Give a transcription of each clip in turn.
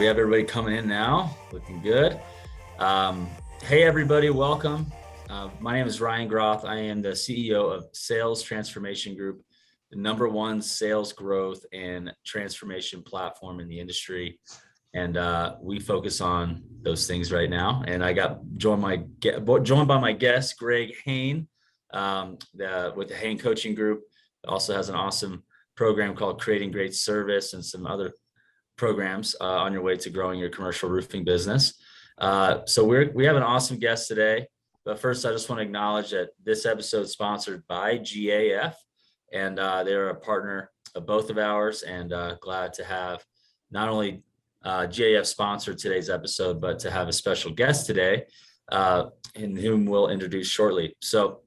have everybody coming in now, looking good. Hey, everybody, welcome. My name is Ryan Groth. I am the CEO of Sales Transformation Group, the #1 sales growth and transformation platform in the industry. And we focus on those things right now. And I got joined by my guest, Greg Hain, with the Hain Coaching Group. It also has an awesome program called Creating Great Service and some other programs on your way to growing your commercial roofing business. So we have an awesome guest today. But first, I just want to acknowledge that this episode is sponsored by GAF, and they're a partner of both of ours, and glad to have not only GAF sponsor today's episode, but to have a special guest today, in whom we'll introduce shortly. So,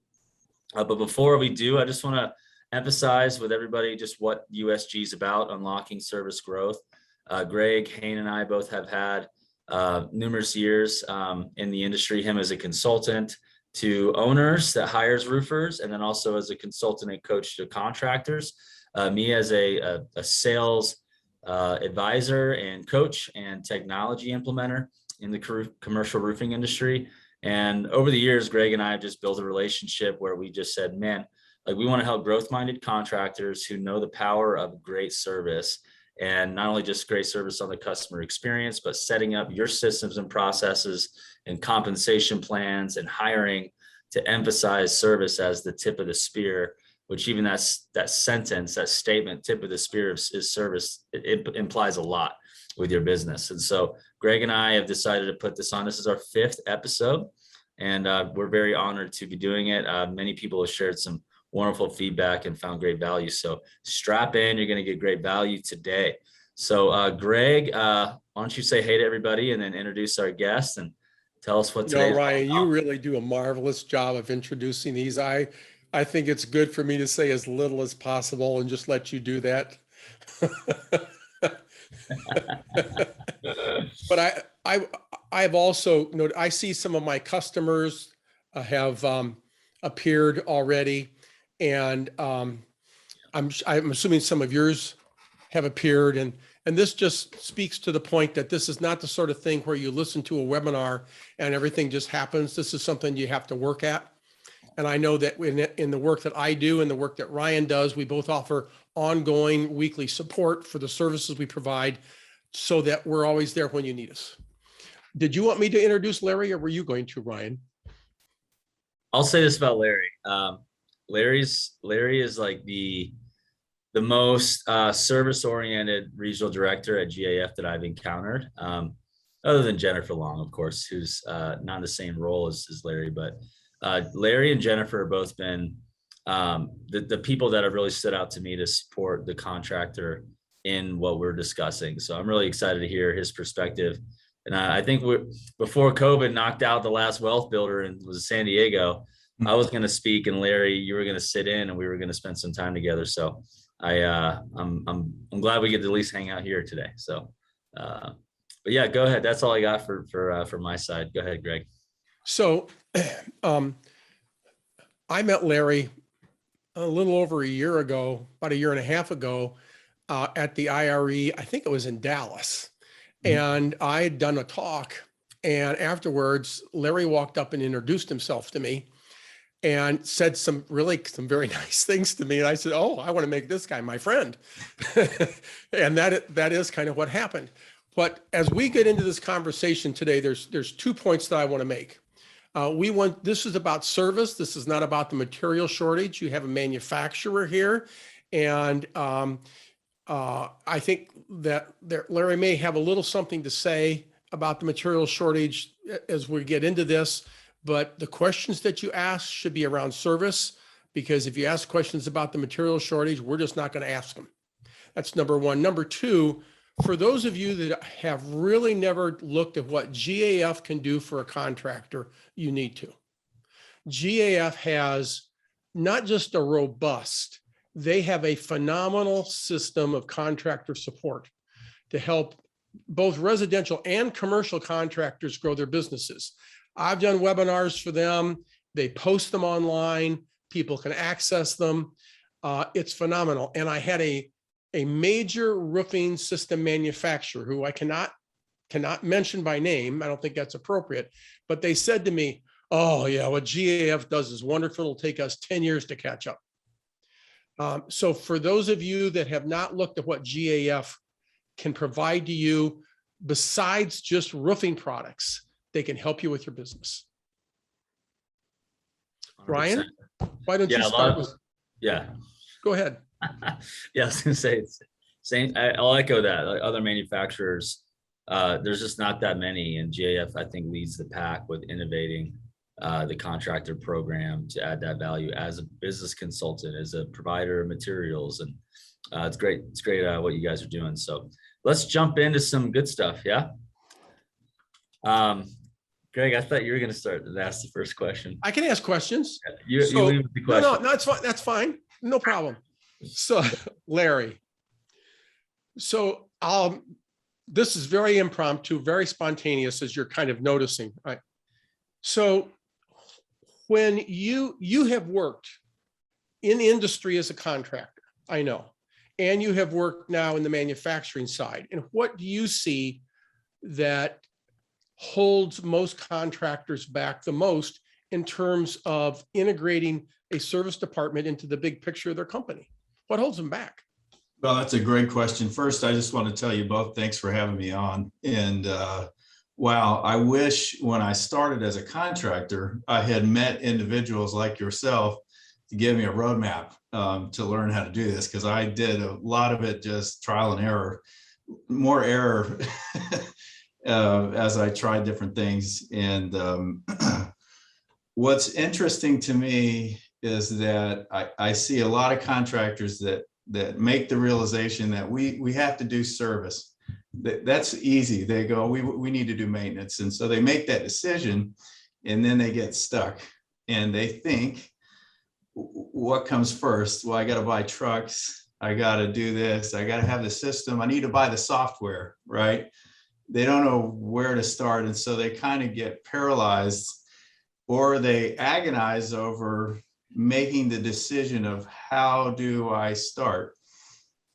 but before we do, I just want to emphasize with everybody just what USG is about: unlocking service growth. Greg Hain and I both have had numerous years in the industry, him as a consultant to owners that hires roofers, and then also as a consultant and coach to contractors. Me as a sales advisor and coach and technology implementer in the commercial roofing industry. And over the years, Greg and I have just built a relationship where we just said, man, like we want to help growth-minded contractors who know the power of great service. And not only just great service on the customer experience, but setting up your systems and processes and compensation plans and hiring to emphasize service as the tip of the spear, which even that sentence, that statement, tip of the spear is service, it implies a lot with your business. And so Greg and I have decided to put this on. This is our 5th episode, and we're very honored to be doing it. Many people have shared some wonderful feedback and found great value. So strap in, you're going to get great value today. So Greg, why don't you say hey to everybody and then introduce our guest and tell us what today. Ryan, you really do a marvelous job of introducing these. I think it's good for me to say as little as possible and just let you do that. But I've also, I see some of my customers have appeared already. And I'm assuming some of yours have appeared, and this just speaks to the point that this is not the sort of thing where you listen to a webinar and everything just happens. This is something you have to work at. And I know that in the work that I do and the work that Ryan does, we both offer ongoing weekly support for the services we provide so that we're always there when you need us. Did you want me to introduce Larry, or were you going to, Ryan? I'll say this about Larry. Larry is like the most service-oriented regional director at GAF that I've encountered, other than Jennifer Long, of course, who's not in the same role as Larry. But Larry and Jennifer have both been the people that have really stood out to me to support the contractor in what we're discussing. So I'm really excited to hear his perspective. And I think before COVID knocked out the last wealth builder and was San Diego, I was going to speak, and Larry, you were going to sit in, and we were going to spend some time together. So I'm glad we get to at least hang out here today. So, but yeah, go ahead. That's all I got for my side. Go ahead, Greg. So, I met Larry a little over a year ago, about a year and a half ago, at the IRE. I think it was in Dallas, and I had done a talk, and afterwards, Larry walked up and introduced himself to me and said some very nice things to me. And I said, oh, I want to make this guy my friend. And that is kind of what happened. But as we get into this conversation today, there's 2 points that I want to make. This is about service. This is not about the material shortage. You have a manufacturer here. And I think that Larry may have a little something to say about the material shortage as we get into this. But the questions that you ask should be around service, because if you ask questions about the material shortage, we're just not going to ask them. That's number one. Number two, for those of you that have really never looked at what GAF can do for a contractor, you need to. GAF has not just a robust, they have a phenomenal system of contractor support to help both residential and commercial contractors grow their businesses. I've done webinars for them. They post them online. People can access them. It's phenomenal. And I had a major roofing system manufacturer who I cannot cannot mention by name. I don't think that's appropriate, but they said to me, oh yeah, what GAF does is wonderful. It'll take us 10 years to catch up. So for those of you that have not looked at what GAF can provide to you, besides just roofing products, they can help you with your business. 100%. Ryan, why don't you Yeah, start with, yeah. go ahead. Yeah, I was gonna say it's same. I'll echo that. Like other manufacturers, there's just not that many, and GAF I think leads the pack with innovating the contractor program to add that value as a business consultant, as a provider of materials, and it's great. It's great what you guys are doing. So let's jump into some good stuff. Yeah. Greg, I thought you were gonna start and ask the first question. I can ask questions. You leave with the question. No, that's fine. That's fine. No problem. So, Larry, so this is very impromptu, very spontaneous, as you're kind of noticing, right? So when you have worked in industry as a contractor, I know, and you have worked now in the manufacturing side, and what do you see that holds most contractors back the most in terms of integrating a service department into the big picture of their company? What holds them back? Well, that's a great question. First, I just want to tell you both, thanks for having me on. And wow, I wish when I started as a contractor, I had met individuals like yourself to give me a roadmap to learn how to do this, because I did a lot of it just trial and error, more error as I tried different things. And what's interesting to me is that I see a lot of contractors that make the realization that we have to do service. That's easy. They go, we need to do maintenance. And so they make that decision, and then they get stuck and they think, what comes first? Well, I got to buy trucks. I got to do this. I got to have the system. I need to buy the software, right? They don't know where to start. And so they kind of get paralyzed, or they agonize over making the decision of how do I start.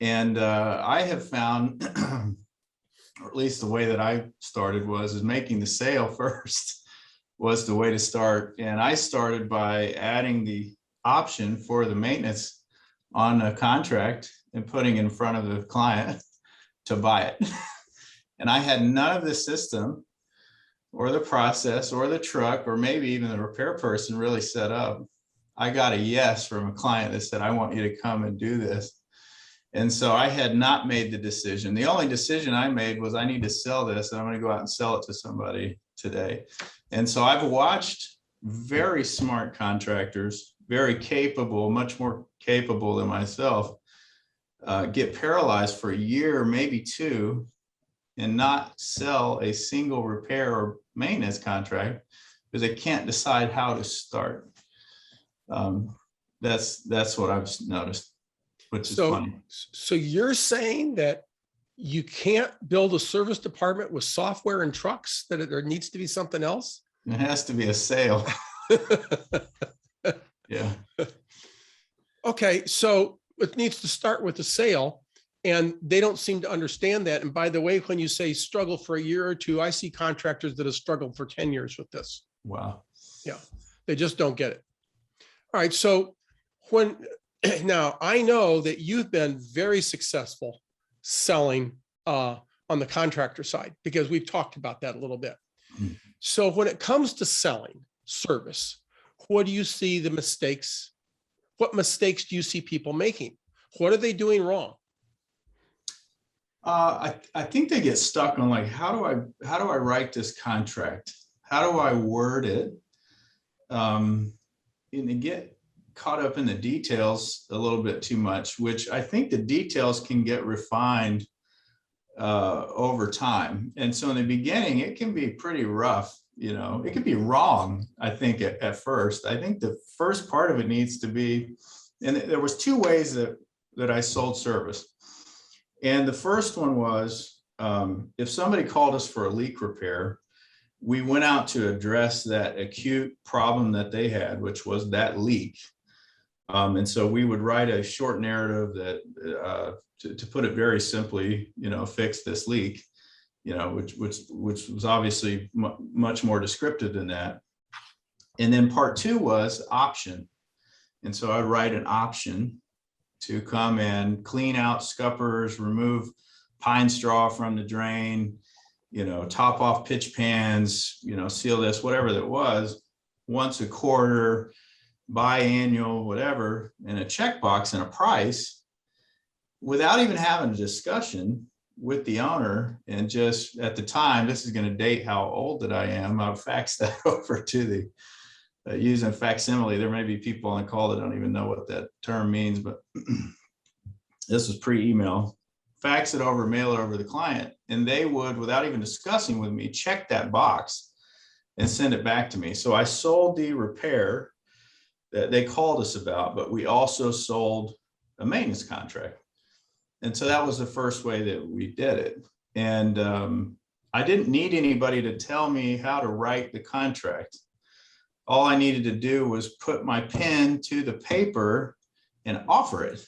And I have found, or at least the way that I started is making the sale first was the way to start. And I started by adding the option for the maintenance on a contract and putting in front of the client to buy it. And I had none of the system or the process or the truck or maybe even the repair person really set up. I got a yes from a client that said, I want you to come and do this. And so I had not made the decision. The only decision I made was I need to sell this, and I'm going to go out and sell it to somebody today. And so I've watched very smart contractors, very capable, much more capable than myself, get paralyzed for a year, maybe two, and not sell a single repair or maintenance contract because they can't decide how to start. That's what I've noticed, which is funny. So you're saying that you can't build a service department with software and trucks, that there needs to be something else? It has to be a sale. Yeah. Okay, so it needs to start with the sale, and they don't seem to understand that. And by the way, when you say struggle for a year or two, I see contractors that have struggled for 10 years with this. Wow. Yeah, they just don't get it. All right, so now I know that you've been very successful selling on the contractor side, because we've talked about that a little bit. So when it comes to selling service, what do you see the mistakes? What mistakes do you see people making? What are they doing wrong? I think they get stuck on like, how do I write this contract? How do I word it? And they get caught up in the details a little bit too much, which I think the details can get refined over time. And so in the beginning, it can be pretty rough. You know, it could be wrong, I think, at first. I think the first part of it needs to be, and there was two ways that I sold service. And the first one was, if somebody called us for a leak repair, we went out to address that acute problem that they had, which was that leak. And so we would write a short narrative that, to put it very simply, fix this leak. which was obviously much more descriptive than that. And then part 2 was option. And so I'd write an option to come and clean out scuppers, remove pine straw from the drain, top off pitch pans, seal this, whatever that was, once a quarter, biannual, whatever, and a checkbox and a price, without even having a discussion with the owner. And just at the time, this is going to date how old that I am, I'll fax that over to the using facsimile. There may be people on the call that don't even know what that term means, but this was pre-email. Fax it over, mail it over to the client, and they would, without even discussing with me, check that box and send it back to me. So I sold the repair that they called us about, but we also sold a maintenance contract. And so that was the first way that we did it. And I didn't need anybody to tell me how to write the contract. All I needed to do was put my pen to the paper and offer it.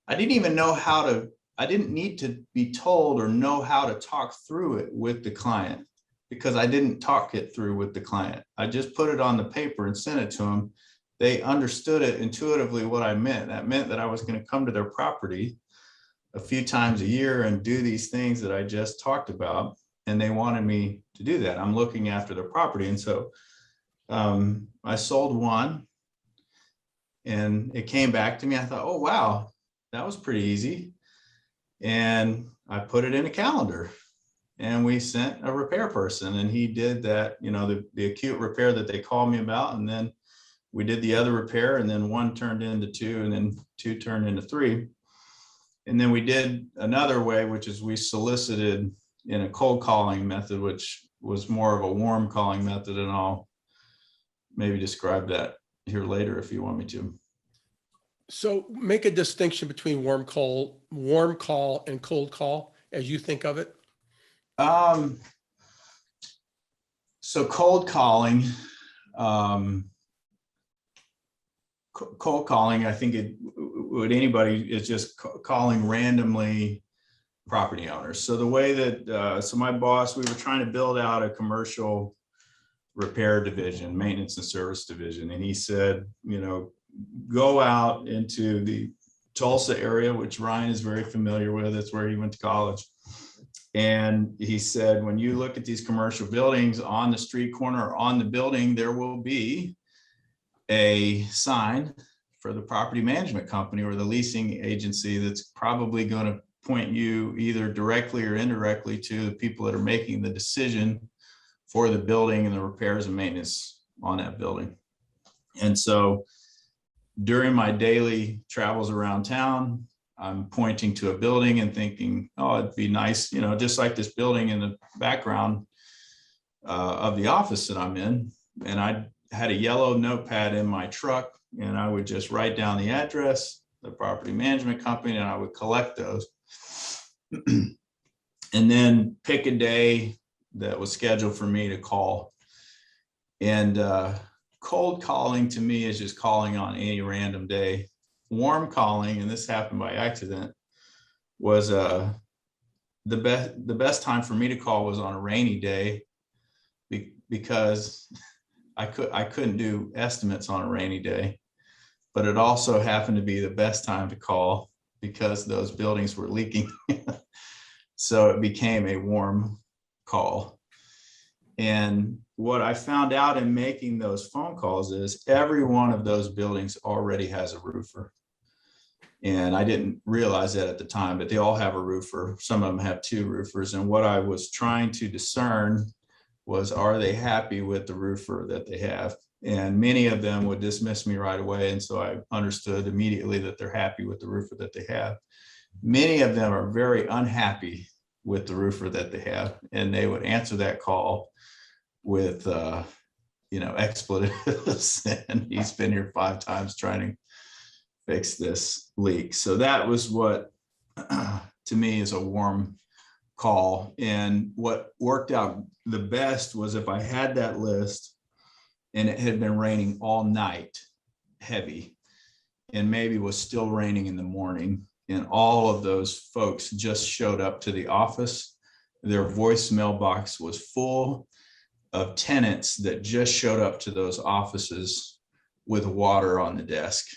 I didn't even know how to, I didn't need to be told or know how to talk through it with the client, because I didn't talk it through with the client. I just put it on the paper and sent it to them. They understood it intuitively what I meant. That meant that I was going to come to their property a few times a year and do these things that I just talked about. And they wanted me to do that. I'm looking after their property. And so I sold one and it came back to me. I thought, oh, wow, that was pretty easy. And I put it in a calendar and we sent a repair person and he did that, the acute repair that they called me about. And then we did the other repair, and then one turned into 2, and then 2 turned into 3. And then we did another way, which is we solicited in a cold calling method, which was more of a warm calling method. And I'll maybe describe that here later if you want me to. So make a distinction between warm call and cold call as you think of it. So cold calling, I think anybody is just calling randomly property owners. So the way that, so my boss, we were trying to build out a commercial repair division, maintenance and service division. And he said, go out into the Tulsa area, which Ryan is very familiar with. That's where he went to college. And he said, when you look at these commercial buildings on the street corner or on the building, there will be a sign for the property management company or the leasing agency that's probably going to point you either directly or indirectly to the people that are making the decision for the building and the repairs and maintenance on that building. And so during my daily travels around town, I'm pointing to a building and thinking, oh, it'd be nice, just like this building in the background of the office that I'm in. And I had a yellow notepad in my truck, and I would just write down the address, the property management company, and I would collect those. And then pick a day that was scheduled for me to call. And cold calling to me is just calling on any random day. Warm calling, and this happened by accident, was the best time for me to call was on a rainy day, because I couldn't do estimates on a rainy day, but it also happened to be the best time to call because those buildings were leaking. So it became a warm call. And what I found out in making those phone calls is every one of those buildings already has a roofer. And I didn't realize that at the time, but they all have a roofer. Some of them have 2 roofers. And what I was trying to discern was, are they happy with the roofer that they have? And many of them would dismiss me right away. And so I understood immediately that they're happy with the roofer that they have. Many of them are very unhappy with the roofer that they have. And they would answer that call with, expletives. And he's been here 5 times trying to fix this leak. So that was what, to me, is a warm call. And what worked out the best was if I had that list and it had been raining all night, heavy, and maybe was still raining in the morning, and all of those folks just showed up to the office their voicemail box was full of tenants that just showed up to those offices with water on the desk.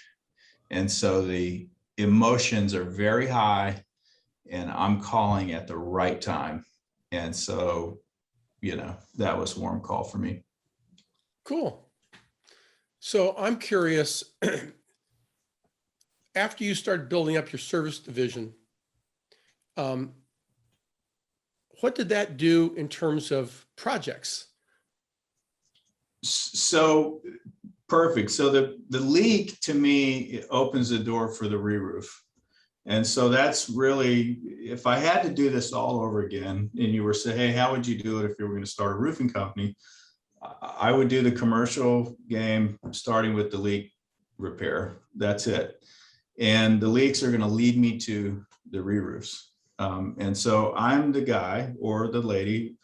And so the emotions are very high, and I'm calling at the right time. And so, that was a warm call for me. Cool. So I'm curious, after you started building up your service division, what did that do in terms of projects? So perfect. So the leak, to me, it opens the door for the re-roof. And so that's really, if I had to do this all over again, and you were saying, hey, how would you do it if you were going to start a roofing company? I would do the commercial game, starting with the leak repair. That's it. And the leaks are going to lead me to the re-roofs. And so I'm the guy or the lady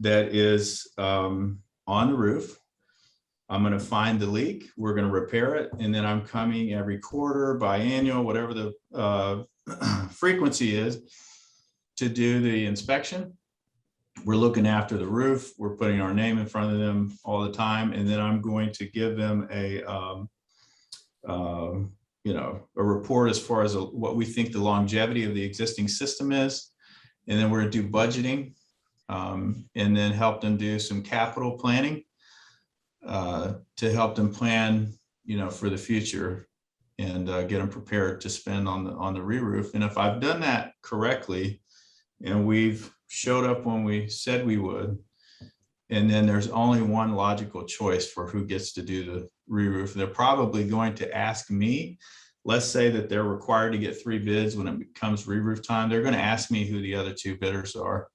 that is on the roof. I'm going to find the leak. We're going to repair it. And then I'm coming every quarter, biannual, whatever the frequency is, to do the inspection. We're looking after the roof. We're putting our name in front of them all the time. And then I'm going to give them a report as far as what we think the longevity of the existing system is. And then we're going to do budgeting, and then help them do some capital planning to help them plan, for the future, and get them prepared to spend on the re-roof. And if I've done that correctly, and we've showed up when we said we would, and then there's only one logical choice for who gets to do the re-roof, they're probably going to ask me. Let's say that they're required to get 3 bids when it becomes re-roof time. They're going to ask me who the other 2 bidders are.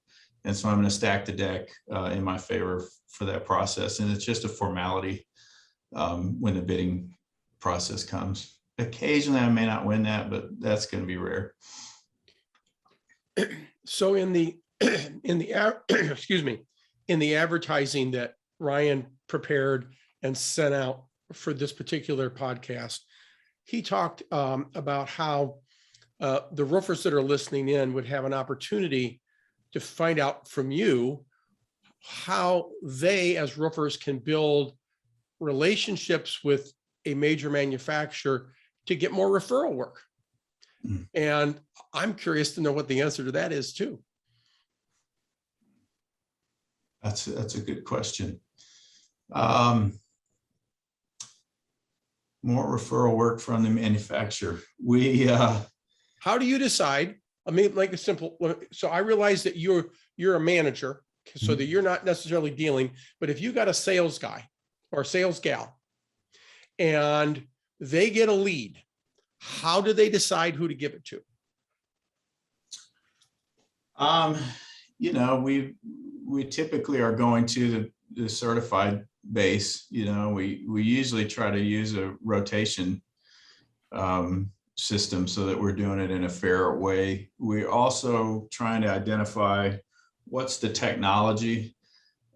And so I'm going to stack the deck in my favor for that process. And it's just a formality when the bidding process comes. Occasionally I may not win that, but that's going to be rare. So in the excuse me, in the advertising that Ryan prepared and sent out for this particular podcast, he talked about how the roofers that are listening in would have an opportunity to find out from you how they, as roofers, can build relationships with a major manufacturer to get more referral work. Mm. And I'm curious to know what the answer to that is too. That's a good question. More referral work from the manufacturer. How do you decide? I mean, like a simple, so I realize that you're a manager, so that you're not necessarily dealing, but if you got a sales guy or sales gal and they get a lead, how do they decide who to give it to? We typically are going to the certified base. We usually try to use a rotation system so that we're doing it in a fair way. We're also trying to identify what's the technology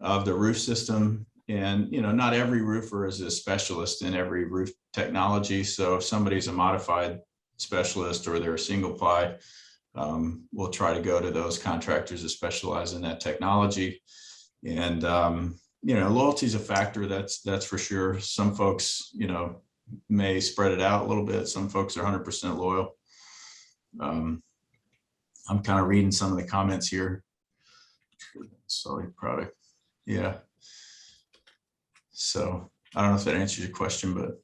of the roof system. And, not every roofer is a specialist in every roof technology. So if somebody's a modified specialist or they're a single ply, we'll try to go to those contractors that specialize in that technology. And, loyalty is a factor, that's for sure. Some folks, may spread it out a little bit. Some folks are 100% loyal. I'm kind of reading some of the comments here. Solid product. Yeah. So I don't know if that answers your question, but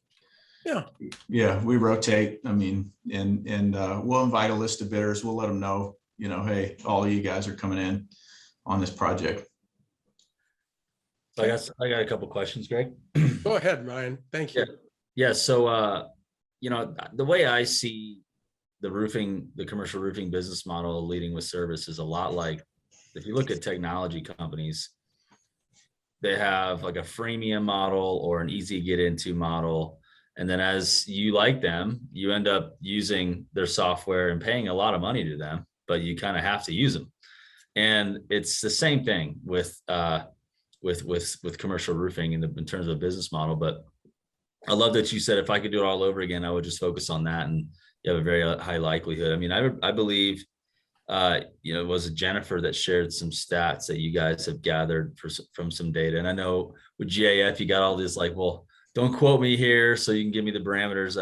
yeah, we rotate. I mean, and we'll invite a list of bidders. We'll let them know, hey, all of you guys are coming in on this project. So I got a couple questions, Greg. Go ahead, Ryan. Thank you. Yeah. So, the way I see the commercial roofing business model leading with service is a lot like, if you look at technology companies, they have like a freemium model or an easy get into model. And then as you like them, you end up using their software and paying a lot of money to them, but you kind of have to use them. And it's the same thing with commercial roofing in terms of business model. But I love that you said, if I could do it all over again, I would just focus on that, and you have a very high likelihood. I mean, I believe was it Jennifer that shared some stats that you guys have gathered from some data? And I know with GAF, you got all this like, well, don't quote me here, so you can give me the parameters.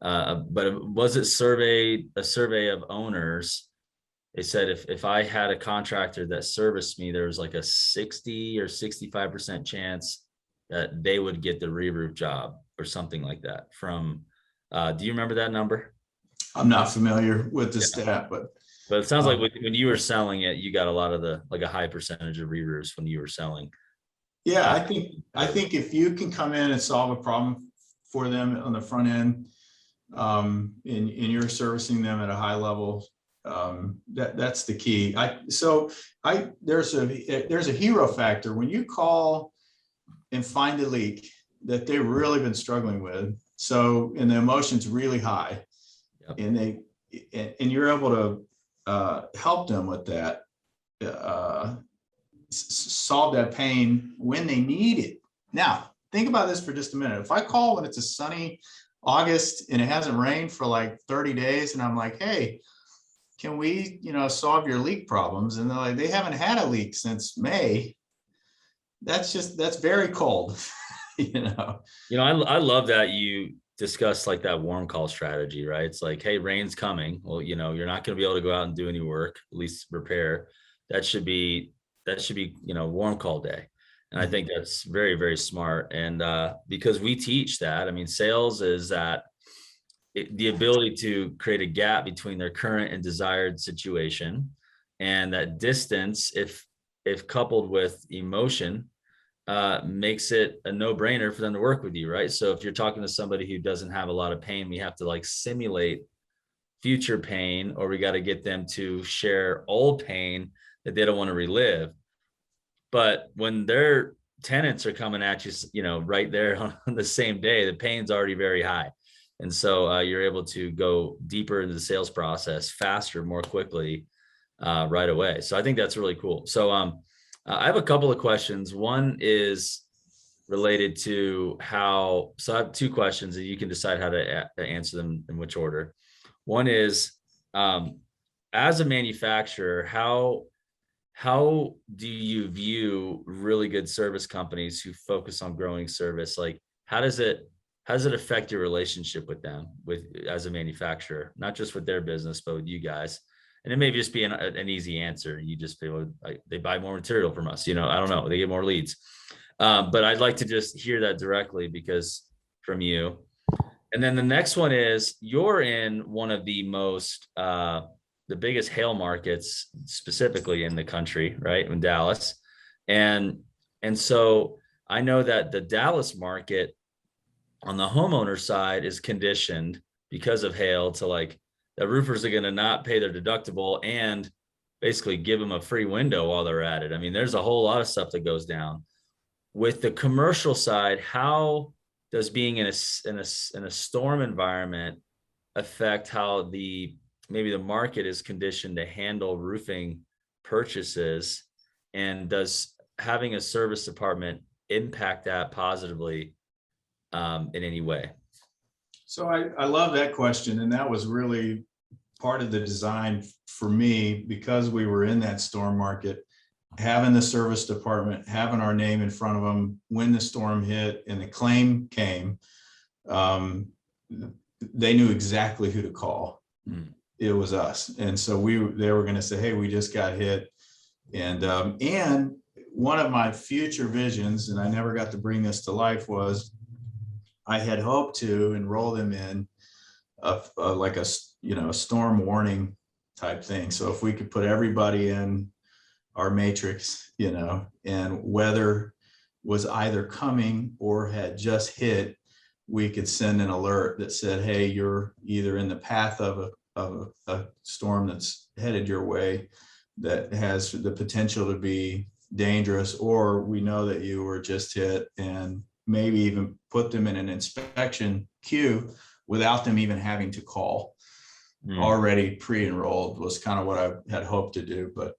But was it a survey of owners? They said if I had a contractor that serviced me, there was like a 60 or 65% chance that they would get the re-roof job or something like that from, do you remember that number? I'm not familiar with the stat, but it sounds like when you were selling it, you got a lot of a high percentage of re-roofs when you were selling. Yeah, I think if you can come in and solve a problem for them on the front end, and you're servicing them at a high level, that's the key. There's a hero factor when you call and find a leak that they've really been struggling with. So, and the emotion's really high, and you're able to help them with that, solve that pain when they need it. Now, think about this for just a minute. If I call when it's a sunny August and it hasn't rained for like 30 days, and I'm like, hey, can we, solve your leak problems? And they're like, they haven't had a leak since May. That's very cold. I love that you discuss like that warm call strategy, right? It's like, hey, rain's coming. Well, you're not going to be able to go out and do any work, at least repair. That should be, warm call day. And I think that's very, very smart. And because we teach that, I mean, sales is that the ability to create a gap between their current and desired situation, and that distance, if coupled with emotion, makes it a no-brainer for them to work with you, right? So if you're talking to somebody who doesn't have a lot of pain, we have to like simulate future pain, or we got to get them to share old pain that they don't want to relive. But when their tenants are coming at you, right there on the same day, the pain's already very high. And so you're able to go deeper into the sales process faster, more quickly, right away. So I think that's really cool. So I have a couple of questions. One is related to so I have two questions, and you can decide how to answer them in which order. One is, as a manufacturer, how do you view really good service companies who focus on growing service? Like, how does it affect your relationship with them, as a manufacturer, not just with their business, but with you guys? And it may just be an easy answer. You just feel like they buy more material from us. I don't know, they get more leads. But I'd like to just hear that directly from you. And then the next one is, you're in one of the the biggest hail markets, specifically in the country, right? In Dallas. And so I know that the Dallas market on the homeowner side is conditioned because of hail to like, the roofers are going to not pay their deductible and basically give them a free window while they're at it. I mean, there's a whole lot of stuff that goes down. With the commercial side, how does being in a storm environment affect how maybe the market is conditioned to handle roofing purchases? And does having a service department impact that positively in any way? So I love that question. And that was really part of the design for me, because we were in that storm market, having the service department, having our name in front of them when the storm hit and the claim came, they knew exactly who to call. It was us. And so they were going to say, hey, we just got hit. And one of my future visions, and I never got to bring this to life, was I had hoped to enroll them in like a storm warning type thing. So if we could put everybody in our matrix, and weather was either coming or had just hit, we could send an alert that said, hey, you're either in the path of a storm that's headed your way that has the potential to be dangerous, or we know that you were just hit, and maybe even put them in an inspection queue without them even having to call. Already pre-enrolled was kind of what I had hoped to do, but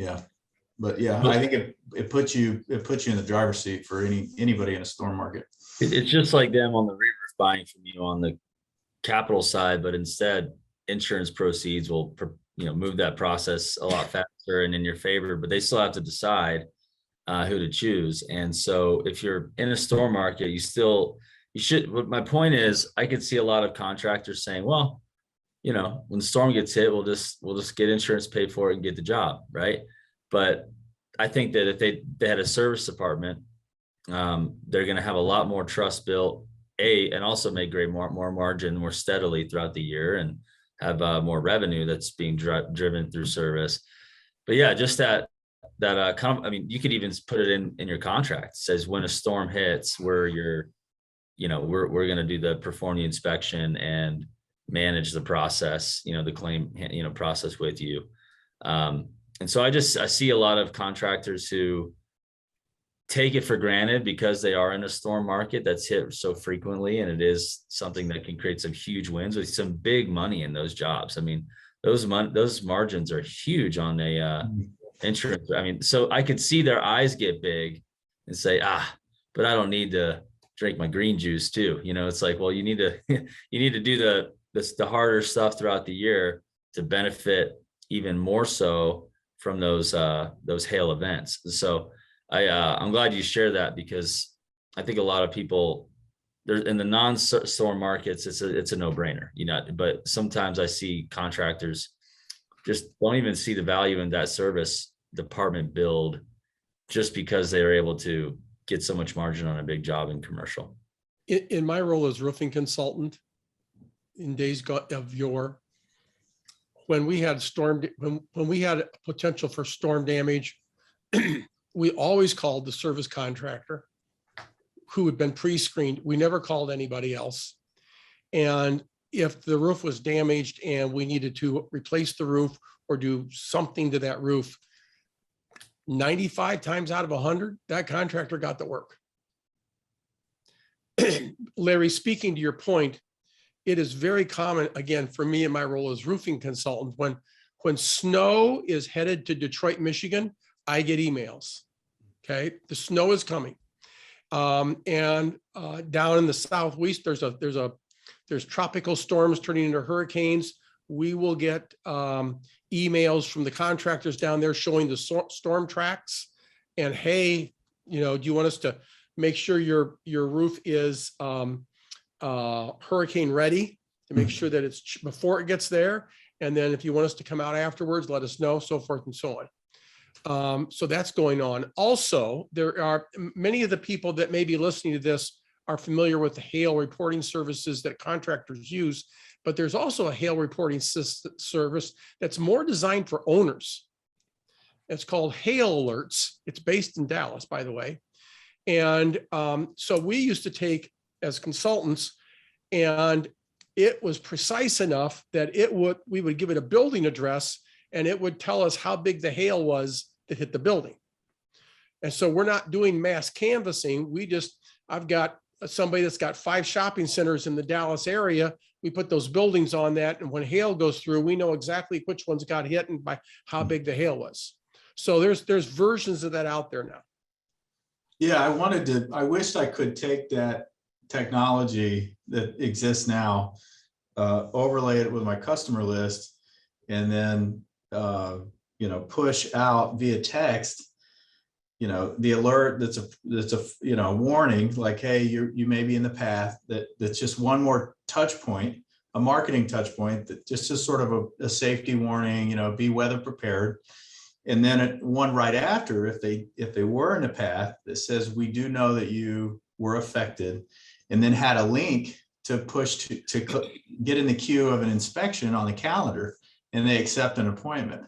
I think it puts you in the driver's seat for anybody in a storm market. It's just like them on the re-roof buying from you on the capital side, but instead insurance proceeds will, move that process a lot faster and in your favor, but they still have to decide who to choose. And so if you're in a storm market, you should, what my point is, I could see a lot of contractors saying, well, when the storm gets hit, we'll just get insurance paid for it and get the job. Right. But I think that if they had a service department, they're going to have a lot more trust built, and also make more margin more steadily throughout the year, and have more revenue that's being driven through service. But yeah, just that kind of, I mean, you could even put it in your contract. It says when a storm hits, we're going to perform the inspection and manage the process, the claim, process with you. And so I see a lot of contractors who take it for granted because they are in a storm market that's hit so frequently, and it is something that can create some huge wins with some big money in those jobs. I mean, those margins are huge on a insurance. I mean, so I could see their eyes get big and say, but I don't need to drink my green juice too. It's like, well, you need to do the harder stuff throughout the year to benefit even more so from those hail events. So I'm glad you share that, because I think a lot of people there in the non-storm markets, it's a no-brainer, but sometimes I see contractors just don't even see the value in that service department build just because they are able to get so much margin on a big job in commercial. In my role as roofing consultant in days of yore, when we had when we had potential for storm damage, we always called the service contractor who had been pre-screened. We never called anybody else. And if the roof was damaged and we needed to replace the roof or do something to that roof, 95 times out of 100, that contractor got the work. Larry, speaking to your point, it is very common, again, for me in my role as roofing consultant, when snow is headed to Detroit, Michigan, I get emails. Okay, the snow is coming, and down in the southwest, there's tropical storms turning into hurricanes. We will get emails from the contractors down there showing the storm tracks, and hey, do you want us to make sure your roof is hurricane ready, to make sure that it's before it gets there, and then if you want us to come out afterwards, let us know, so forth and so on. So that's going on. Also, there are many of the people that may be listening to this are familiar with the hail reporting services that contractors use, but there's also a hail reporting service that's more designed for owners. It's called Hail Alerts. It's based in Dallas, by the way. And so we used to take as consultants, and it was precise enough that we would give it a building address, and it would tell us how big the hail was that hit the building. And so we're not doing mass canvassing. I've got somebody that's got 5 shopping centers in the Dallas area. We put those buildings on that, and when hail goes through, we know exactly which ones got hit and by how big the hail was. So there's versions of that out there now. Yeah, I wished I could take that technology that exists now, overlay it with my customer list, and then push out via text, the alert that's a warning, like, hey, you may be in the path. That's just one more touch point, a marketing touch point, that just sort of a safety warning, be weather prepared. And then one right after, if they were in a path, that says, we do know that you were affected, and then had a link to push to get in the queue of an inspection on the calendar, and they accept an appointment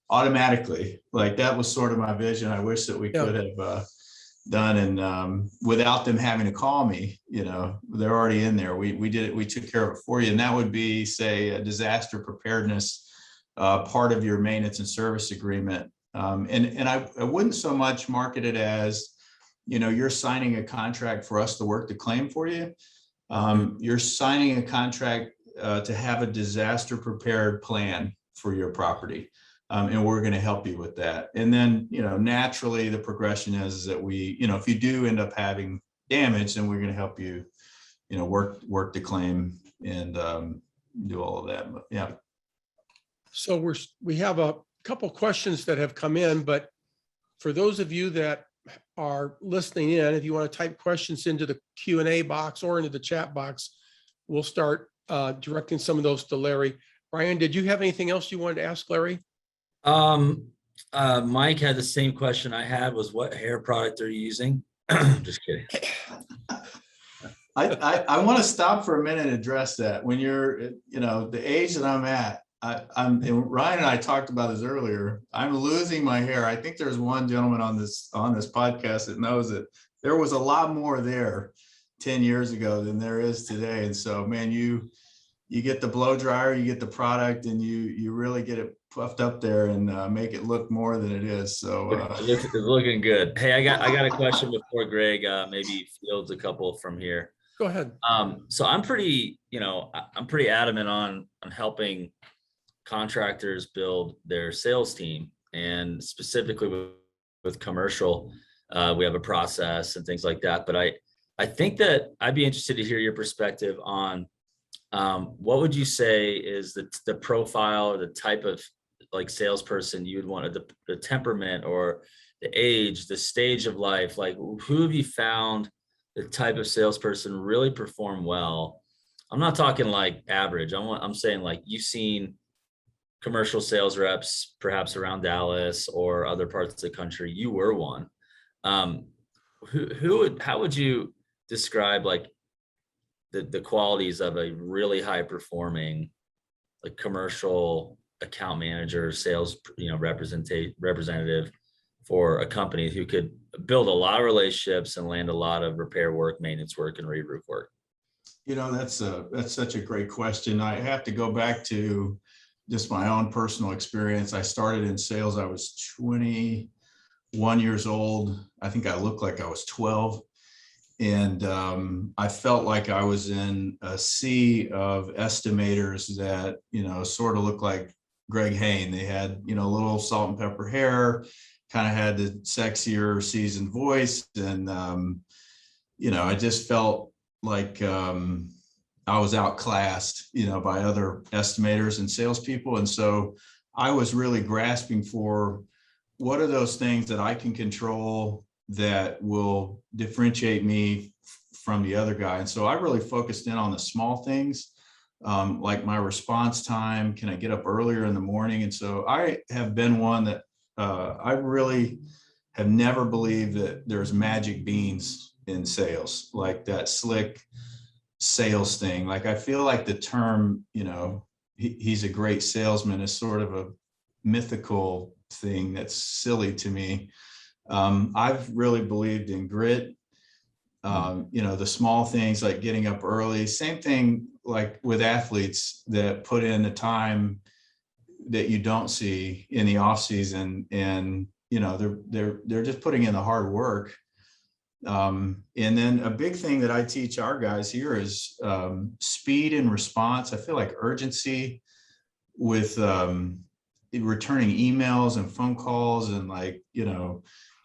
automatically. Like, that was sort of my vision. I wish that we could have done, and without them having to call me, they're already in there. We did it. We took care of it for you. And that would be, say, a disaster preparedness part of your maintenance and service agreement. And I wouldn't so much market it as, you're signing a contract for us to work the claim for you. You're signing a contract to have a disaster prepared plan for your property. And we're going to help you with that. And then, naturally the progression is that we, if you do end up having damage, then we're going to help you, work the claim and do all of that. But yeah. So we have a couple questions that have come in, but for those of you that are listening in, if you want to type questions into the Q&A box or into the chat box, we'll start directing some of those to Larry. Ryan, did you have anything else you wanted to ask Larry? Mike had the same question I had, was what hair product are you using? Just kidding. I want to stop for a minute and address that. When you're, the age that I'm at, and Ryan and I talked about this earlier. I'm losing my hair. I think there's one gentleman on this podcast that knows that there was a lot more there 10 years ago than there is today. And so, man, you get the blow dryer, you get the product, and you really get it puffed up there and make it look more than it is. So it's looking good. Hey, I got a question before Greg maybe fields a couple from here. Go ahead. So I'm pretty adamant on helping contractors build their sales team, and specifically with commercial, we have a process and things like that. But I think that I'd be interested to hear your perspective on what would you say is the profile or the type of like salesperson you would want, the temperament or the age, the stage of life, like who have you found the type of salesperson really perform well? I'm not talking like average. I'm saying like you've seen commercial sales reps perhaps around Dallas or other parts of the country. You were one. How would you describe like the qualities of a really high performing like commercial account manager, sales representative for a company who could build a lot of relationships and land a lot of repair work, maintenance work, and re-roof work? That's such a great question. I have to go back to just my own personal experience. I started in sales. I was 21 years old. I think I looked like I was 12. And I felt like I was in a sea of estimators that, sort of looked like Greg Hain. They had, little salt and pepper hair, kind of had the sexier seasoned voice. And, I just felt like I was outclassed, by other estimators and salespeople. And so I was really grasping for what are those things that I can control that will differentiate me from the other guy. And so I really focused in on the small things, like my response time. Can I get up earlier in the morning? And so I have been one that I really have never believed that there's magic beans in sales, like that slick sales thing. Like I feel like the term, he's a great salesman is sort of a mythical thing that's silly to me. I've really believed in grit, the small things like getting up early. Same thing like with athletes that put in the time that you don't see in the off season, and they're just putting in the hard work. And then a big thing that I teach our guys here is speed and response. I feel like urgency with returning emails and phone calls, and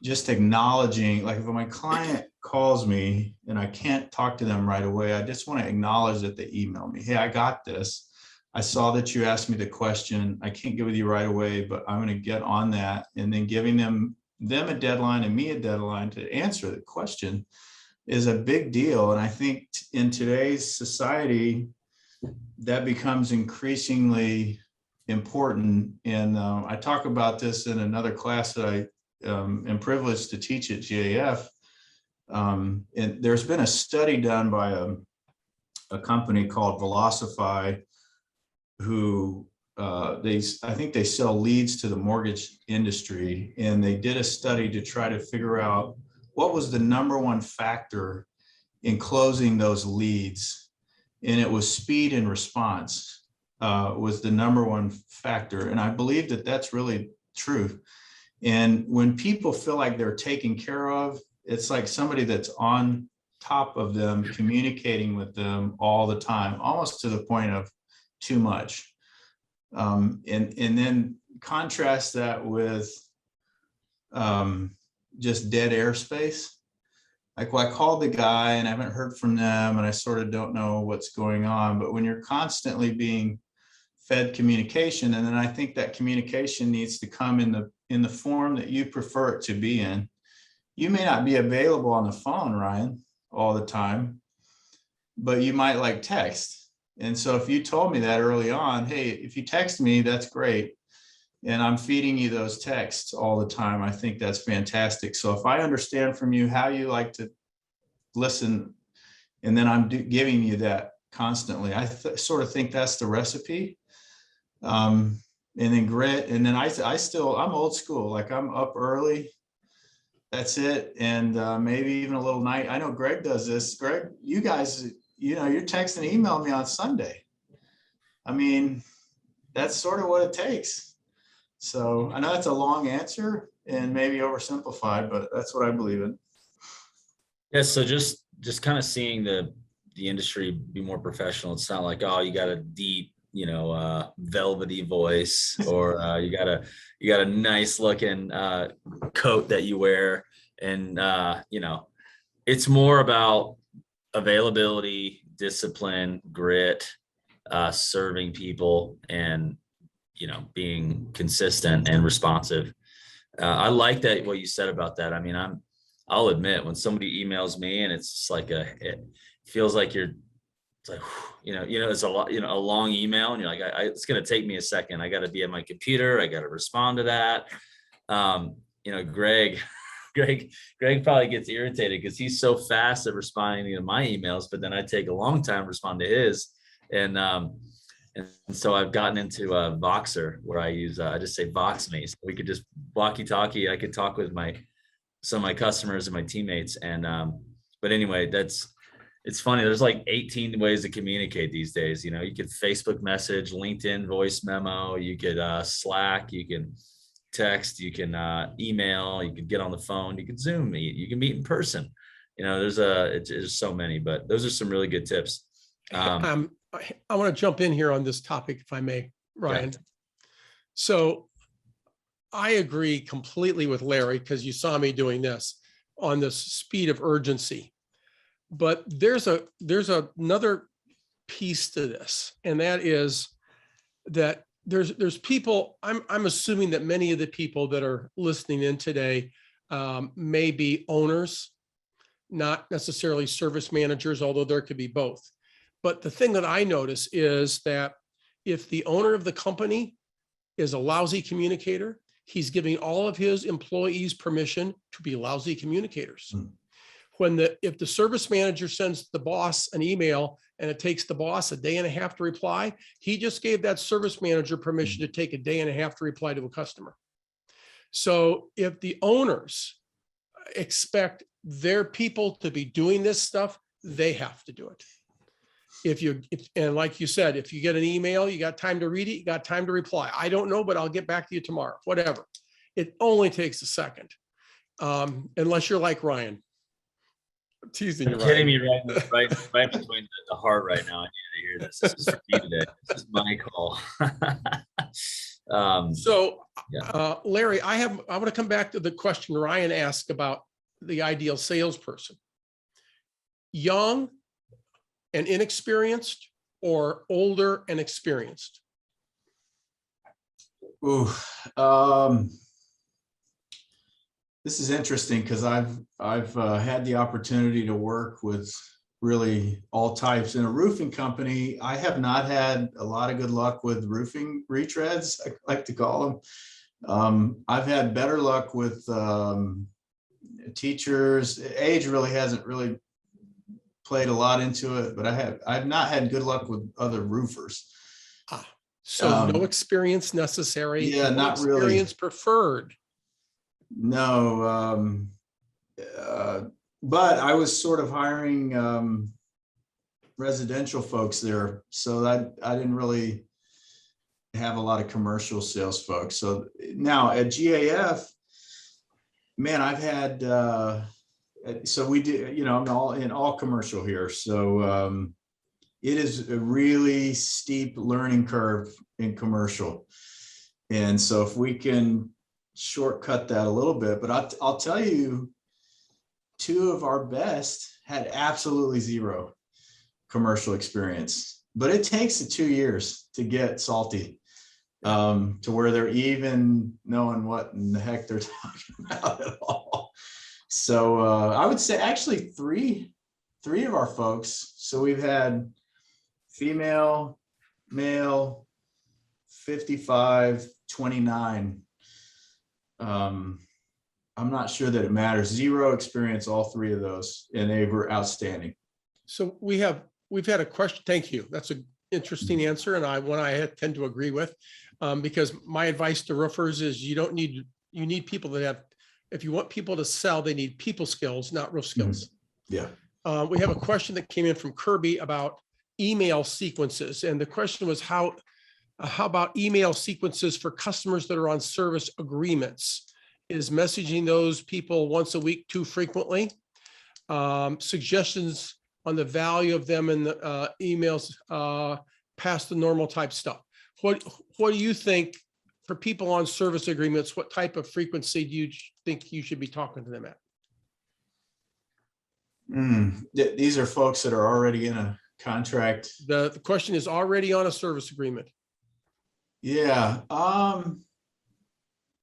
just acknowledging, like if my client calls me and I can't talk to them right away, I just want to acknowledge that they emailed me. Hey, I got this. I saw that you asked me the question. I can't get with you right away, but I'm going to get on that. And then giving them a deadline and me a deadline to answer the question is a big deal. And I think in today's society, that becomes increasingly important. And I talk about this in another class that I am privileged to teach at GAF. And there's been a study done by a company called Velocify, who I think they sell leads to the mortgage industry. And they did a study to try to figure out what was the number one factor in closing those leads. And it was speed and response was the number one factor. And I believe that that's really true. And when people feel like they're taken care of, it's like somebody that's on top of them, communicating with them all the time, almost to the point of too much. And then contrast that with just dead airspace. Like, well, I called the guy and I haven't heard from them and I sort of don't know what's going on. But when you're constantly being fed communication. And then I think that communication needs to come in the form that you prefer it to be in. You may not be available on the phone, Ryan, all the time, but you might like text. And so if you told me that early on, hey, if you text me, that's great. And I'm feeding you those texts all the time, I think that's fantastic. So if I understand from you how you like to listen, and then I'm giving you that constantly, I sort of think that's the recipe. And then grit. And then I'm old school. Like I'm up early. That's it. And maybe even a little night. I know Greg does this. Greg, you guys, you're texting and email me on Sunday. I mean, that's sort of what it takes. So I know that's a long answer and maybe oversimplified, but that's what I believe in. Yeah. So just kind of seeing the industry be more professional. It's not like, oh, you got a deep, velvety voice, or you got a nice looking coat that you wear. And, it's more about availability, discipline, grit, serving people, and, being consistent and responsive. I like that, what you said about that. I mean, I'll admit, when somebody emails me and it's just like it feels like it's like, it's a lot, a long email, and you're like, it's going to take me a second. I got to be at my computer. I got to respond to that. Greg probably gets irritated because he's so fast at responding to my emails, but then I take a long time to respond to his. And so I've gotten into Voxer, where I just say Vox me. So we could just walkie-talkie. I could talk with some of my customers and my teammates. And, but anyway, it's funny. There's like 18 ways to communicate these days. You could Facebook message, LinkedIn voice memo, you could Slack, you can text, you can email, you could get on the phone, you can Zoom meet, you can meet in person. There's so many, but those are some really good tips. I want to jump in here on this topic, if I may, Ryan. Yeah. So I agree completely with Larry, because you saw me doing this on this speed of urgency. But there's another piece to this, and that is that there's people. I'm assuming that many of the people that are listening in today may be owners, not necessarily service managers, although there could be both. But the thing that I notice is that if the owner of the company is a lousy communicator, he's giving all of his employees permission to be lousy communicators. If the service manager sends the boss an email and it takes the boss a day and a half to reply, he just gave that service manager permission to take a day and a half to reply to a customer. So if the owners expect their people to be doing this stuff, they have to do it. And like you said, if you get an email, you got time to read it, you got time to reply. I don't know, but I'll get back to you tomorrow, whatever. It only takes a second. Unless you're like Ryan. I'm teasing you, Ryan. Hitting me right between the heart right now. I need to hear this. This is for me today. This is my call. Larry, I want to come back to the question Ryan asked about the ideal salesperson. Young and inexperienced, or older and experienced? Ooh, this is interesting, because I've had the opportunity to work with really all types. In a roofing company, I have not had a lot of good luck with roofing retreads, I like to call them. I've had better luck with teachers. Age really hasn't really played a lot into it, but I've not had good luck with other roofers. So no experience necessary. Yeah, no not really. Experience preferred. No, but I was sort of hiring residential folks there, so I didn't really have a lot of commercial sales folks. So now at GAF, man, I've had. So we did, I'm all commercial here. So it is a really steep learning curve in commercial. And so if we can shortcut that a little bit, but I'll tell you, two of our best had absolutely zero commercial experience. but it takes 2 years to get salty, to where they're even knowing what in the heck they're talking about at all. So I would say actually three of our folks. So we've had female, male, 55, 29. I'm not sure that it matters. 0 experience, all 3 of those, and they were outstanding. So we've had a question. Thank you. That's an interesting answer, and one I tend to agree with, because my advice to roofers is you need people that have, if you want people to sell, they need people skills, not roof skills. Yeah. We have a question that came in from Kirby about email sequences, and the question was how about email sequences for customers that are on service agreements? Is messaging those people once a week too frequently? Suggestions on the value of them in the emails past the normal type stuff. What do you think for people on service agreements? What type of frequency do you think you should be talking to them at? These are folks that are already in a contract. The question is already on a service agreement. Yeah.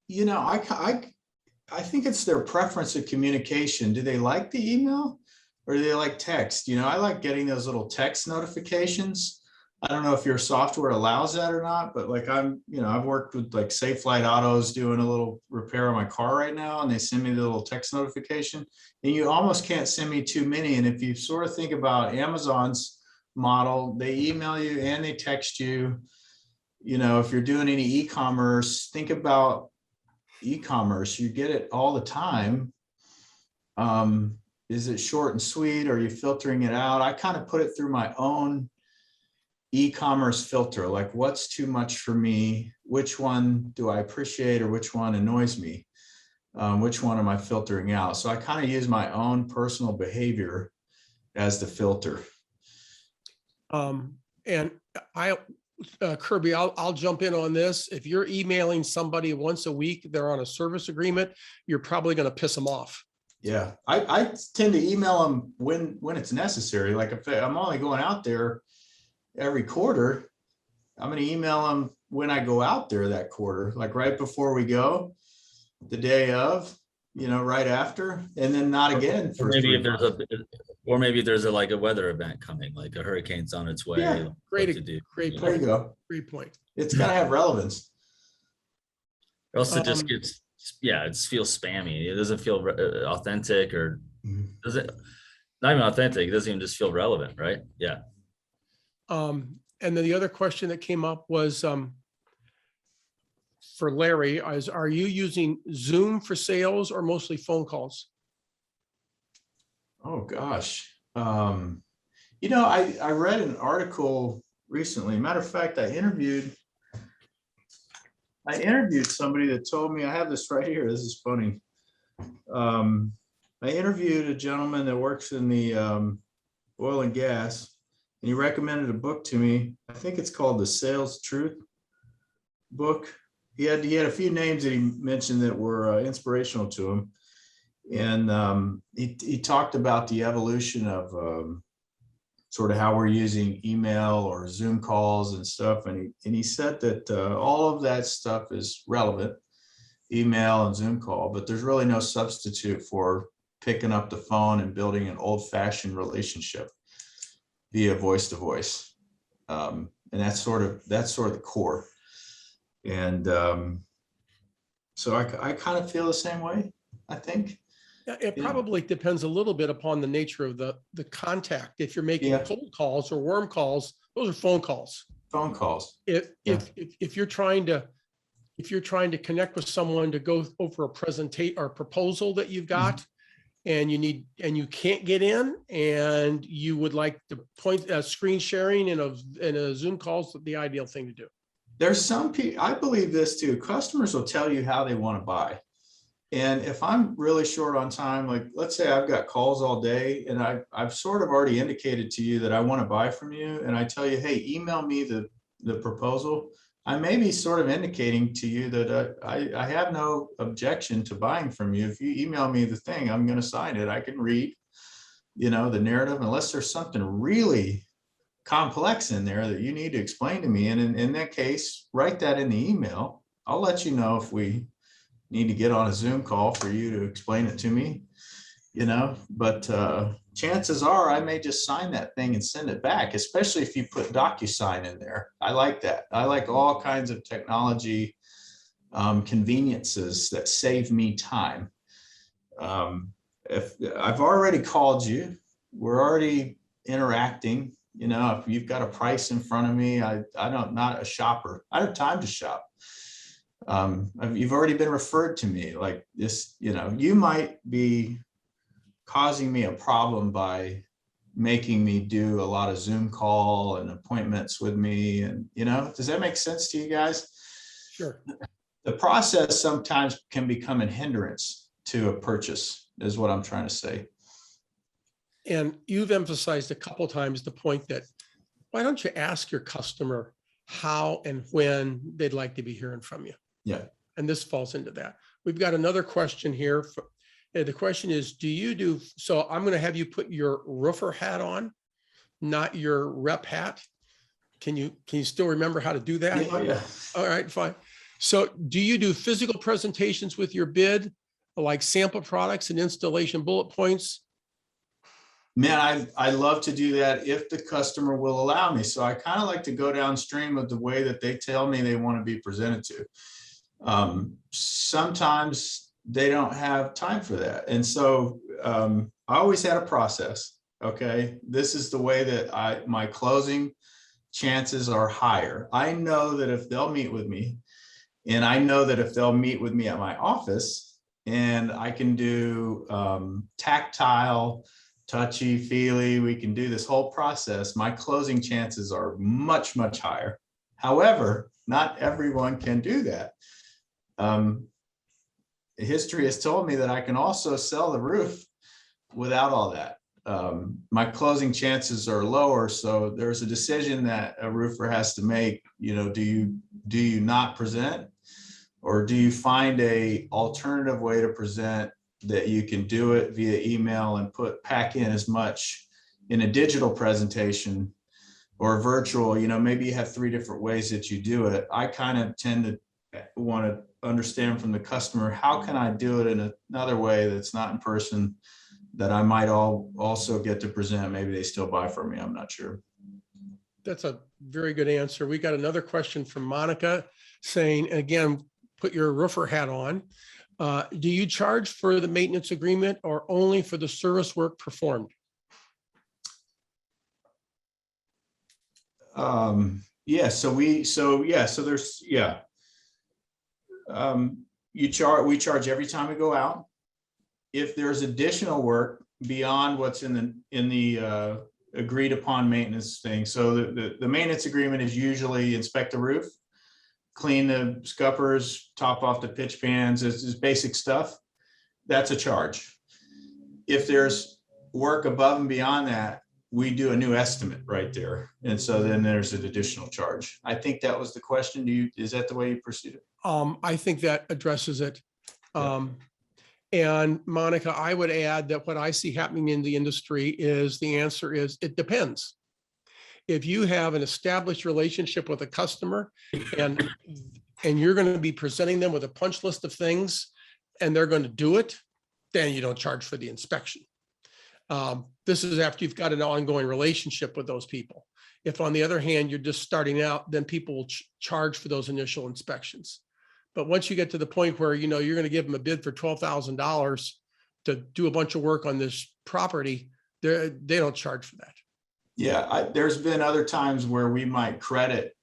You know, I think it's their preference of communication. Do they like the email or do they like text? You know, I like getting those little text notifications. I don't know if your software allows that or not, but like I've worked with like Safe Flight Autos doing a little repair on my car right now, and they send me the little text notification, and you almost can't send me too many. And if you sort of think about Amazon's model, they email you and they text you. You know, if you're doing any e-commerce, think about e-commerce, you get it all the time. Is it short and sweet? Or are you filtering it out? I kind of put it through my own e-commerce filter, like what's too much for me, which one do I appreciate, or which one annoys me, which one am I filtering out? So I kind of use my own personal behavior as the filter. And Kirby, I'll jump in on this. If you're emailing somebody once a week, they're on a service agreement, you're probably going to piss them off. Yeah, I tend to email them when it's necessary. Like if I'm only going out there every quarter, I'm going to email them when I go out there that quarter, like right before we go, the day of, you know, right after, and then not again for maybe if 3 months. there's a like a weather event coming, like a hurricane's on its way. Yeah, great There point. you go. Great point. It's got to have relevance. Or else it just gets, it feels spammy. It doesn't feel authentic, or does it? Not even authentic. It doesn't even just feel relevant, right? Yeah. And then the other question that came up was for Larry, are you using Zoom for sales or mostly phone calls? Oh gosh. You know, I read an article recently. Matter of fact, I interviewed somebody that told me, I have this right here. This is funny. I interviewed a gentleman that works in the oil and gas, and he recommended a book to me. I think it's called The Sales Truth book. He had a few names that he mentioned that were inspirational to him. And he talked about the evolution of sort of how we're using email or Zoom calls and stuff. And he said that all of that stuff is relevant, email and Zoom call, but there's really no substitute for picking up the phone and building an old-fashioned relationship via voice to voice. And that's sort of the core. And so I kind of feel the same way, I think. It probably depends a little bit upon the nature of the contact. If you're making cold calls or warm calls, those are phone calls. Phone calls. If you're trying to connect with someone to go over a presentation or proposal that you've got, and you can't get in, and you would like to point screen sharing in a Zoom call is the ideal thing to do. There's some people, I believe this too, customers will tell you how they want to buy. And if I'm really short on time, like let's say I've got calls all day and I've sort of already indicated to you that I want to buy from you, and I tell you, hey, email me the proposal, I may be sort of indicating to you that I have no objection to buying from you. If you email me the thing, I'm going to sign it. I can read, you know, the narrative, unless there's something really complex in there that you need to explain to me. And in that case, write that in the email. I'll let you know if we need to get on a Zoom call for you to explain it to me, but chances are I may just sign that thing and send it back, especially if you put DocuSign in there. I like that. I like all kinds of technology conveniences that save me time. If I've already called you, we're already interacting. If you've got a price in front of me, I'm not a shopper. I don't have time to shop. You've already been referred to me like this. You might be causing me a problem by making me do a lot of Zoom call and appointments with me. And, does that make sense to you guys? Sure. The process sometimes can become a hindrance to a purchase, is what I'm trying to say. And you've emphasized a couple of times the point that why don't you ask your customer how and when they'd like to be hearing from you? Yeah. And this falls into that. We've got another question here. The question is, so I'm going to have you put your roofer hat on, not your rep hat. Can you still remember how to do that? Yeah. All right, fine. So do you do physical presentations with your bid, like sample products and installation bullet points? Man, I love to do that if the customer will allow me. So I kind of like to go downstream of the way that they tell me they want to be presented to. Sometimes they don't have time for that. And so I always had a process. Okay. This is the way that my closing chances are higher. I know that if they'll meet with me, and I know that if they'll meet with me at my office, and I can do tactile, touchy feely, we can do this whole process, my closing chances are much, much higher. However, not everyone can do that. History has told me that I can also sell the roof without all that. My closing chances are lower. So there's a decision that a roofer has to make. Do you not present, or do you find a alternative way to present that you can do it via email and pack in as much in a digital presentation or virtual? Maybe you have 3 different ways that you do it. I kind of tend to want to understand from the customer, how can I do it in another way that's not in person, that I might also get to present? Maybe they still buy from me. I'm not sure. That's a very good answer. We got another question from Monica saying, again, put your roofer hat on. Do you charge for the maintenance agreement or only for the service work performed? We charge every time we go out. If there's additional work beyond what's in the agreed upon maintenance thing. So the maintenance agreement is usually inspect the roof, clean the scuppers, top off the pitch pans, is basic stuff. That's a charge. If there's work above and beyond that, we do a new estimate right there. And so then there's an additional charge. I think that was the question. Is that the way you proceed it? I think that addresses it. And Monica, I would add that what I see happening in the industry is the answer is it depends. If you have an established relationship with a customer and you're going to be presenting them with a punch list of things and they're going to do it, then you don't charge for the inspection. This is after you've got an ongoing relationship with those people. If on the other hand, you're just starting out, then people will charge for those initial inspections. But once you get to the point where, you're going to give them a bid for $12,000 to do a bunch of work on this property, they don't charge for that. Yeah, there's been other times where we might credit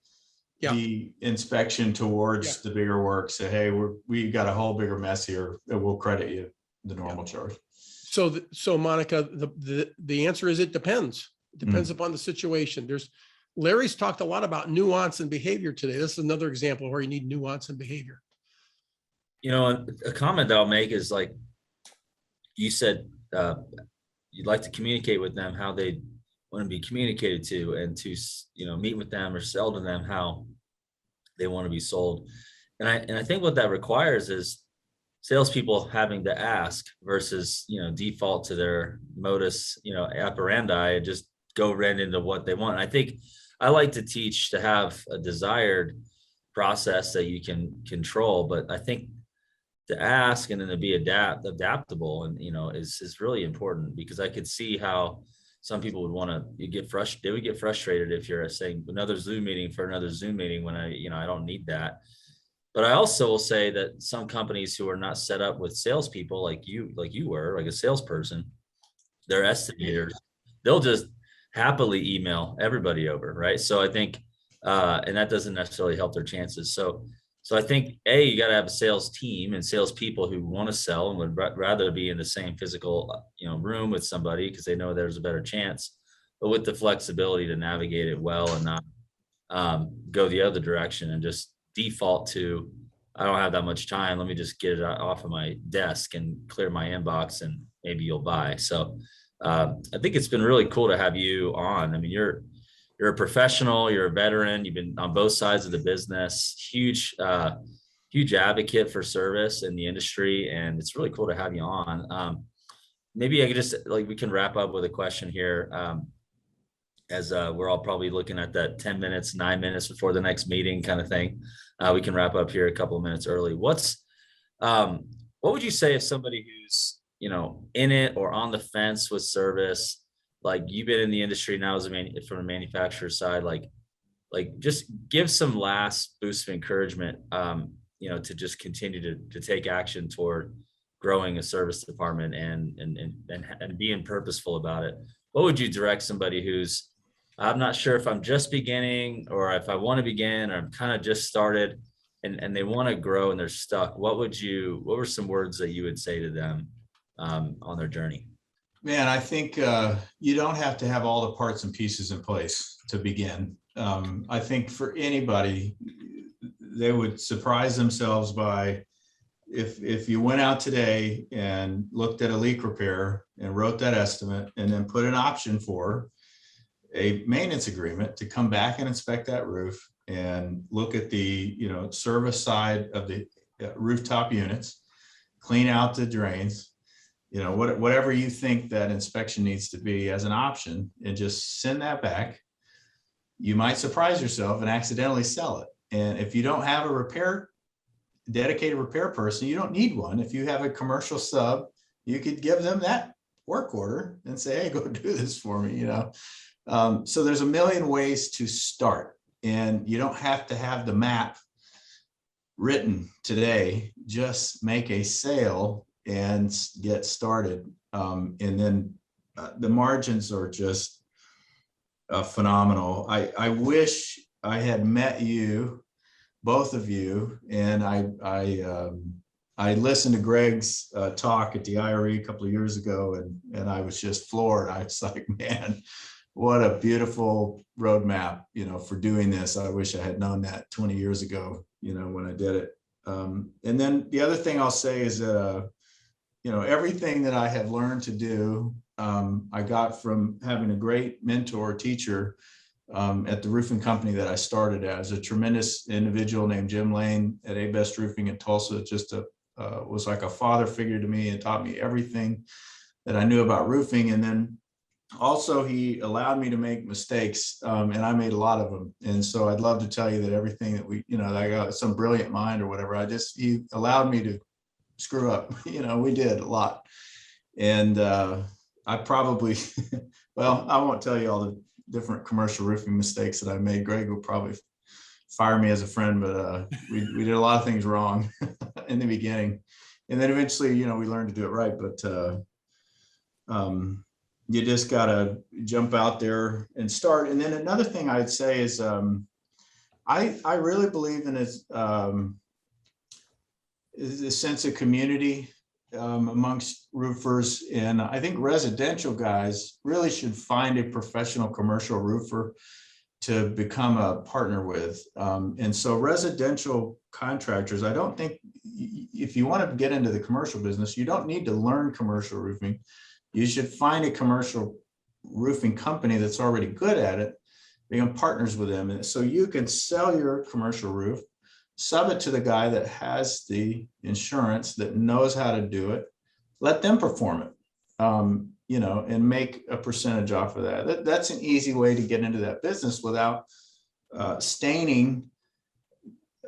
the inspection towards the bigger work. Say, hey, we got a whole bigger mess here. We'll credit you the normal charge. So Monica, the answer is it depends. It depends upon the situation. Larry's talked a lot about nuance and behavior today. This is another example where you need nuance and behavior. A comment that I'll make is, like you said, you'd like to communicate with them how they want to be communicated to, and to, meet with them or sell to them how they want to be sold. And I think what that requires is salespeople having to ask versus, default to their modus, operandi, and just go right into what they want. I think I like to teach to have a desired process that you can control, but I think to ask and then to be adaptable and is really important, because I could see how some people would want to get frustrated. They would get frustrated if you're saying another Zoom meeting for another Zoom meeting when I don't need that. But I also will say that some companies who are not set up with salespeople like you were, like a salesperson, they're estimators, they'll just happily email everybody over, right? So I think, and that doesn't necessarily help their chances. So I think you got to have a sales team and salespeople who want to sell and would rather be in the same physical, room with somebody because they know there's a better chance, but with the flexibility to navigate it well and not go the other direction and just default to, I don't have that much time. Let me just get it off of my desk and clear my inbox and maybe you'll buy. So I think it's been really cool to have you on. I mean, you're a professional, you're a veteran, you've been on both sides of the business, huge advocate for service in the industry. And it's really cool to have you on. Maybe I could just we can wrap up with a question here. As we're all probably looking at that 10 minutes, 9 minutes before the next meeting kind of thing. We can wrap up here a couple of minutes early. What would you say if somebody who's, in it or on the fence with service, like you've been in the industry now from a manufacturer side, like just give some last boost of encouragement, to just continue to take action toward growing a service department and being purposeful about it. What would you direct somebody who's, I'm not sure if I'm just beginning or if I want to begin or I'm kind of just started and they want to grow and they're stuck? What were some words that you would say to them on their journey? Man, I think you don't have to have all the parts and pieces in place to begin. I think for anybody, they would surprise themselves by if you went out today and looked at a leak repair and wrote that estimate and then put an option for a maintenance agreement to come back and inspect that roof and look at the service side of the rooftop units, clean out the drains, whatever you think that inspection needs to be as an option, and just send that back, you might surprise yourself and accidentally sell it. And if you don't have a dedicated repair person, you don't need one. If you have a commercial sub, you could give them that work order and say, hey, go do this for me, So there's a million ways to start, and you don't have to have the map written today. Just make a sale and get started. And then the margins are just phenomenal. I wish I had met you, both of you, and I listened to Greg's talk at the IRE a couple of years ago, and I was just floored. I was like, man, what a beautiful roadmap, for doing this. I wish I had known that 20 years ago, when I did it. And then the other thing I'll say is that, everything that I have learned to do, I got from having a great mentor, teacher at the roofing company that I started as. A tremendous individual named Jim Lane at A-Best Roofing in Tulsa. Just was like a father figure to me and taught me everything that I knew about roofing. And then also he allowed me to make mistakes, and I made a lot of them. And so I'd love to tell you that everything that I got some brilliant mind or whatever, he allowed me to screw up. We did a lot. And I probably, well, I won't tell you all the different commercial roofing mistakes that I made. Greg will probably fire me as a friend, but we did a lot of things wrong in the beginning. And then eventually, we learned to do it right. But you just got to jump out there and start. And then another thing I'd say is I really believe in is a sense of community amongst roofers. And I think residential guys really should find a professional commercial roofer to become a partner with. And so residential contractors, I don't think if you want to get into the commercial business, you don't need to learn commercial roofing. You should find a commercial roofing company that's already good at it, become partners with them. And so you can sell your commercial roof, sub it to the guy that has the insurance, that knows how to do it, let them perform it. and make a percentage off of that. That's an easy way to get into that business without staining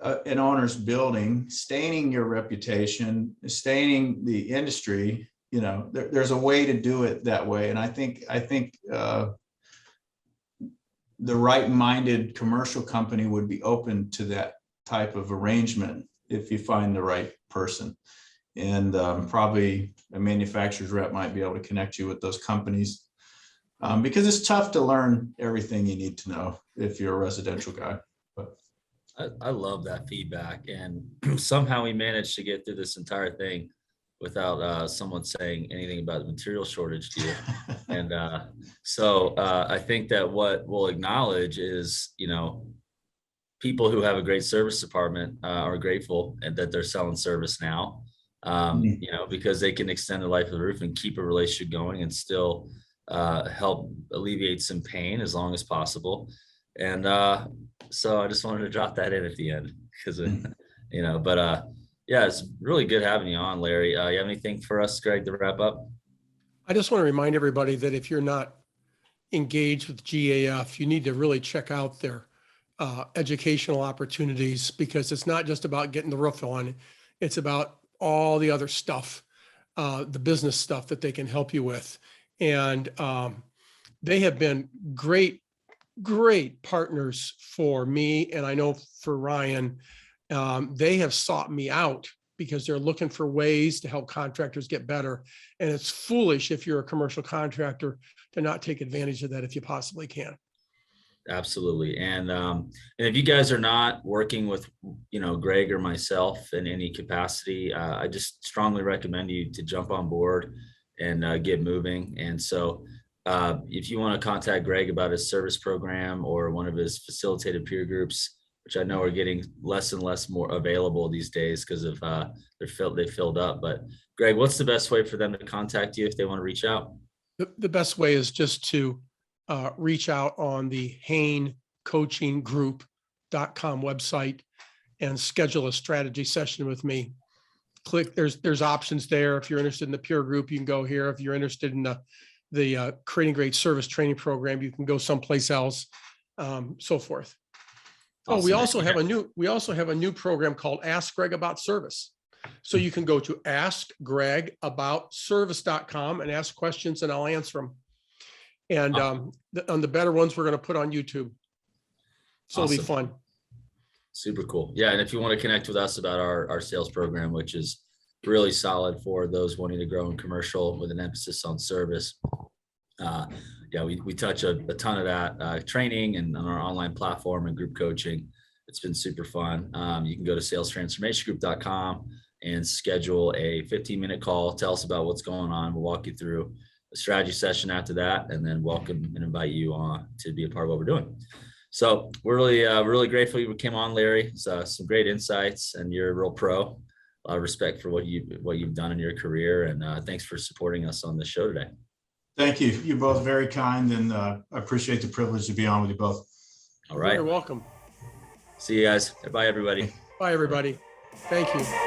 an owner's building, staining your reputation, staining the industry. There's a way to do it that way. And I think the right-minded commercial company would be open to that type of arrangement if you find the right person. And probably a manufacturer's rep might be able to connect you with those companies, because it's tough to learn everything you need to know if you're a residential guy. But I love that feedback, and somehow we managed to get through this entire thing without someone saying anything about the material shortage to you. And so I think that what we'll acknowledge is, people who have a great service department are grateful and that they're selling service now, because they can extend the life of the roof and keep a relationship going and still help alleviate some pain as long as possible. And so I just wanted to drop that in at the end because, yeah, it's really good having you on, Larry. You have anything for us, Greg, to wrap up? I just want to remind everybody that if you're not engaged with GAF, you need to really check out their educational opportunities, because it's not just about getting the roof on, it's about all the other stuff, the business stuff that they can help you with. And they have been great partners for me. And I know for Ryan, they have sought me out because they're looking for ways to help contractors get better. And it's foolish if you're a commercial contractor to not take advantage of that if you possibly can. Absolutely. And if you guys are not working with, Greg or myself in any capacity, I just strongly recommend you to jump on board and get moving. And so if you want to contact Greg about his service program or one of his facilitated peer groups, which I know are getting less and less more available these days because of they filled up. But Greg, what's the best way for them to contact you if they want to reach out? The best way is just to reach out on the HainCoachingGroup.com website and schedule a strategy session with me. There's options there. If you're interested in the peer group, you can go here. If you're interested in the Creating Great Service training program, you can go someplace else, so forth. Awesome. Oh, we also have a new program called Ask Greg About Service. So you can go to askgregaboutservice.com and ask questions and I'll answer them. And on the better ones, we're going to put on YouTube. So Awesome. It'll be fun. Super cool. Yeah. And if you want to connect with us about our sales program, which is really solid for those wanting to grow in commercial with an emphasis on service. We touch a ton of that training and on our online platform and group coaching. It's been super fun. You can go to salestransformationgroup.com and schedule a 15-minute call. Tell us about what's going on. We'll walk you through a strategy session after that, and then welcome and invite you on to be a part of what we're doing. So we're really grateful you came on, Larry. So some great insights, and you're a real pro. A lot of respect for what you've done in your career, and thanks for supporting us on this show today. Thank you. You're both very kind, and I appreciate the privilege to be on with you both. All right. You're welcome. See you guys. Bye, everybody. Bye, everybody. Thank you.